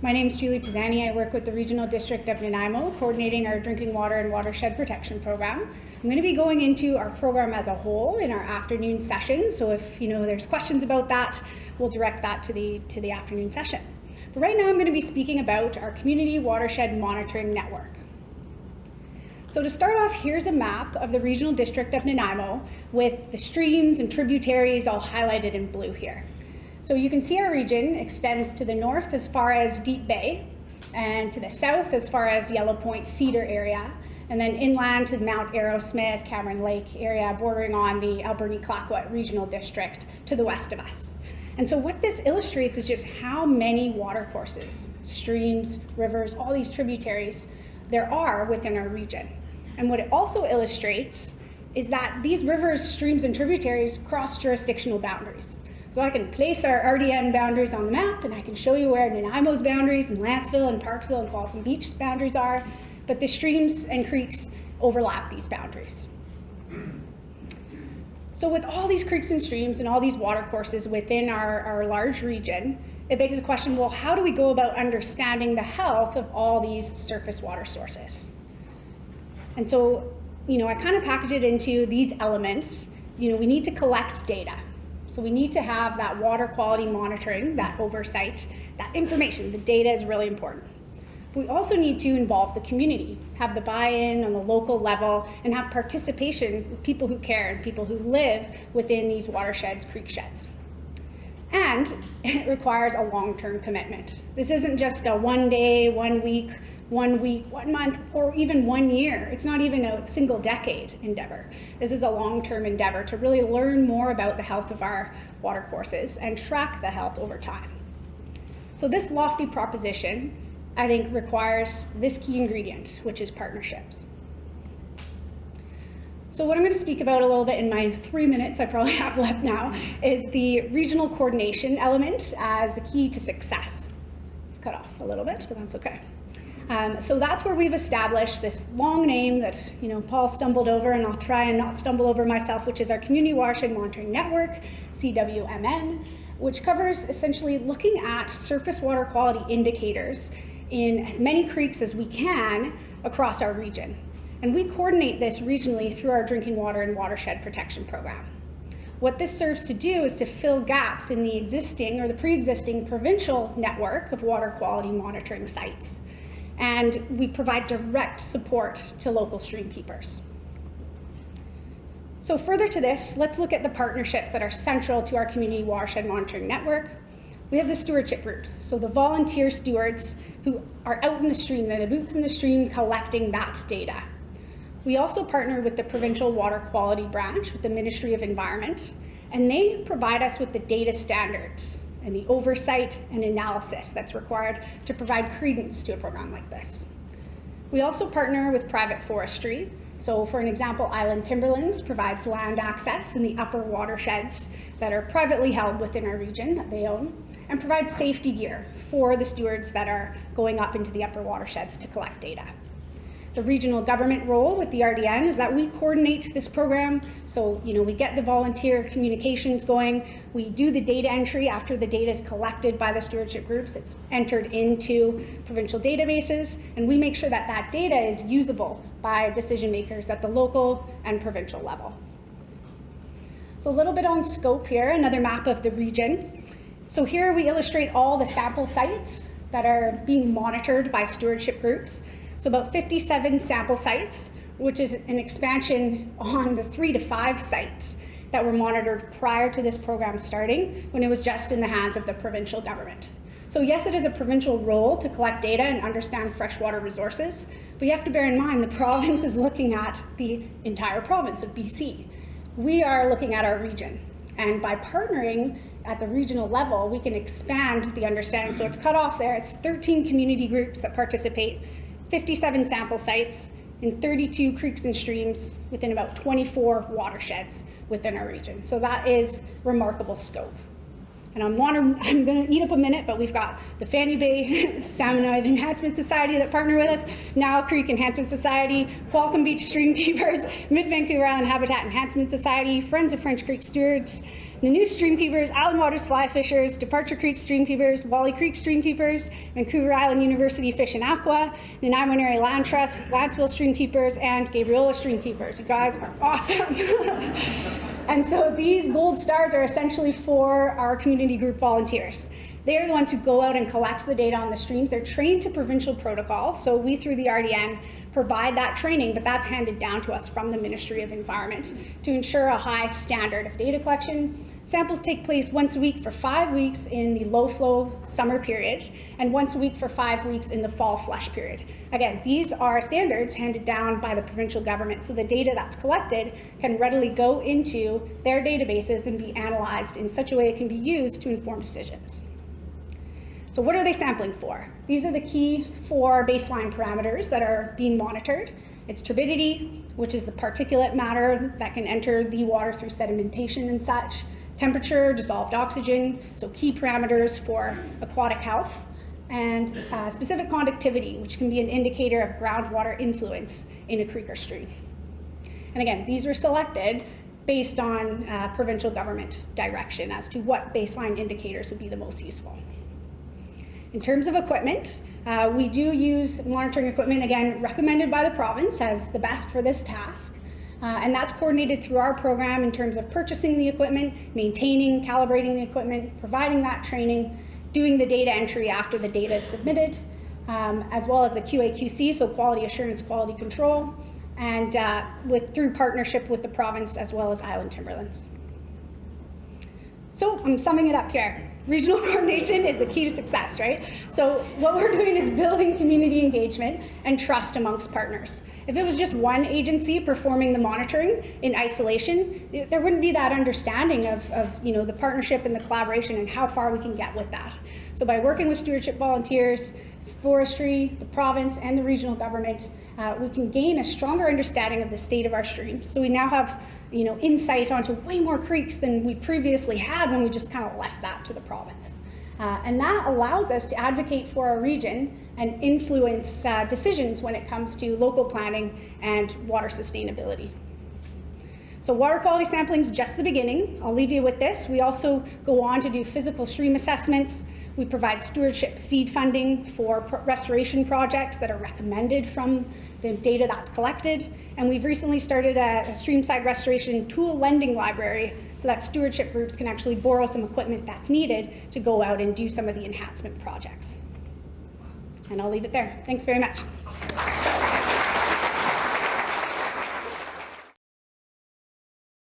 My name is Julie Pisani. I work with the Regional District of Nanaimo, coordinating our drinking water and watershed protection program. I'm going to be going into our program as a whole in our afternoon session, so if there's questions about that, we'll direct that to the afternoon session. But right now I'm going to be speaking about our Community Watershed Monitoring Network. So to start off, here's a map of the Regional District of Nanaimo with the streams and tributaries all highlighted in blue here. So you can see our region extends to the north as far as Deep Bay, and to the south as far as Yellow Point Cedar area, and then inland to the Mount Arrowsmith, Cameron Lake area, bordering on the Alberni-Clayoquot Regional District to the west of us. And so what this illustrates is just how many watercourses, streams, rivers, all these tributaries there are within our region. And what it also illustrates is that these rivers, streams, and tributaries cross jurisdictional boundaries. So I can place our RDN boundaries on the map, and I can show you where Nanaimo's boundaries and Lanceville and Parksville and Qualicum Beach's boundaries are, but the streams and creeks overlap these boundaries. So with all these creeks and streams and all these watercourses within our large region, it begs the question, well, how do we go about understanding the health of all these surface water sources? And so, I kind of package it into these elements. We need to collect data. So we need to have that water quality monitoring, that oversight, that information. The data is really important. But we also need to involve the community, have the buy-in on the local level, and have participation with people who care and people who live within these watersheds, creek sheds. And it requires a long-term commitment. This isn't just a 1 day, 1 week, 1 month, or even 1 year. It's not even a single decade endeavor. This is a long-term endeavor to really learn more about the health of our watercourses and track the health over time. So this lofty proposition, I think, requires this key ingredient, which is partnerships. So what I'm going to speak about a little bit in my 3 minutes I probably have left now is the regional coordination element as the key to success. It's cut off a little bit, but that's okay. So that's where we've established this long name that Paul stumbled over, and I'll try and not stumble over myself, which is our Community Watershed Monitoring Network, CWMN, which covers essentially looking at surface water quality indicators in as many creeks as we can across our region. And we coordinate this regionally through our drinking water and watershed protection program. What this serves to do is to fill gaps in the existing or the pre-existing provincial network of water quality monitoring sites. And we provide direct support to local stream keepers. So further to this, let's look at the partnerships that are central to our Community Watershed Monitoring Network. We have the stewardship groups, so the volunteer stewards who are out in the stream, they're the boots in the stream collecting that data. We also partner with the Provincial Water Quality Branch with the Ministry of Environment, and they provide us with the data standards and the oversight and analysis that's required to provide credence to a program like this. We also partner with private forestry. So for an example, Island Timberlands provides land access in the upper watersheds that are privately held within our region that they own, and provides safety gear for the stewards that are going up into the upper watersheds to collect data. The regional government role with the RDN is that we coordinate this program. So, we get the volunteer communications going. We do the data entry after the data is collected by the stewardship groups. It's entered into provincial databases, and we make sure that that data is usable by decision makers at the local and provincial level. So a little bit on scope here, another map of the region. So here we illustrate all the sample sites that are being monitored by stewardship groups. So about 57 sample sites, which is an expansion on the 3 to 5 sites that were monitored prior to this program starting, when it was just in the hands of the provincial government. So yes, it is a provincial role to collect data and understand freshwater resources, but you have to bear in mind the province is looking at the entire province of BC. We are looking at our region, and by partnering at the regional level, we can expand the understanding. So it's cut off there. It's 13 community groups that participate, 57 sample sites in 32 creeks and streams within about 24 watersheds within our region. So that is remarkable scope. And I'm going to eat up a minute, but we've got the Fanny Bay Salmonid Enhancement Society that partner with us, Now Creek Enhancement Society, Qualicum Beach Stream Keepers, Mid-Vancouver Island Habitat Enhancement Society, Friends of French Creek Stewards, Nanu streamkeepers, Island Waters fly fishers, Departure Creek streamkeepers, Wally Creek streamkeepers, Vancouver Island University Fish and Aqua, Nanaimo Area Land Trust, Ladsville streamkeepers, and Gabriola streamkeepers. You guys are awesome. And so these gold stars are essentially for our community group volunteers. They are the ones who go out and collect the data on the streams. They're trained to provincial protocol, so we through the RDN provide that training, but that's handed down to us from the Ministry of Environment to ensure a high standard of data collection. Samples take place once a week for 5 weeks in the low flow summer period and once a week for 5 weeks in the fall flush period. Again, these are standards handed down by the provincial government, so the data that's collected can readily go into their databases and be analyzed in such a way it can be used to inform decisions. So what are they sampling for? These are the key 4 baseline parameters that are being monitored. It's turbidity, which is the particulate matter that can enter the water through sedimentation and such. Temperature, dissolved oxygen, so key parameters for aquatic health. And specific conductivity, which can be an indicator of groundwater influence in a creek or stream. And again, these were selected based on provincial government direction as to what baseline indicators would be the most useful. In terms of equipment, we do use monitoring equipment, again, recommended by the province as the best for this task. And that's coordinated through our program in terms of purchasing the equipment, maintaining, calibrating the equipment, providing that training, doing the data entry after the data is submitted, as well as the QA/QC, so quality assurance, quality control, and through partnership with the province as well as Island Timberlands. So I'm summing it up here. Regional coordination is the key to success, right? So what we're doing is building community engagement and trust amongst partners. If it was just one agency performing the monitoring in isolation, there wouldn't be that understanding of the partnership and the collaboration and how far we can get with that. So by working with stewardship volunteers, forestry, the province, and the regional government, we can gain a stronger understanding of the state of our streams. So we now have insight onto way more creeks than we previously had when we just kind of left that to the province. And that allows us to advocate for our region and influence decisions when it comes to local planning and water sustainability. So water quality sampling is just the beginning. I'll leave you with this. We also go on to do physical stream assessments. We provide stewardship seed funding for restoration projects that are recommended from the data that's collected. And we've recently started a streamside restoration tool lending library so that stewardship groups can actually borrow some equipment that's needed to go out and do some of the enhancement projects. And I'll leave it there. Thanks very much.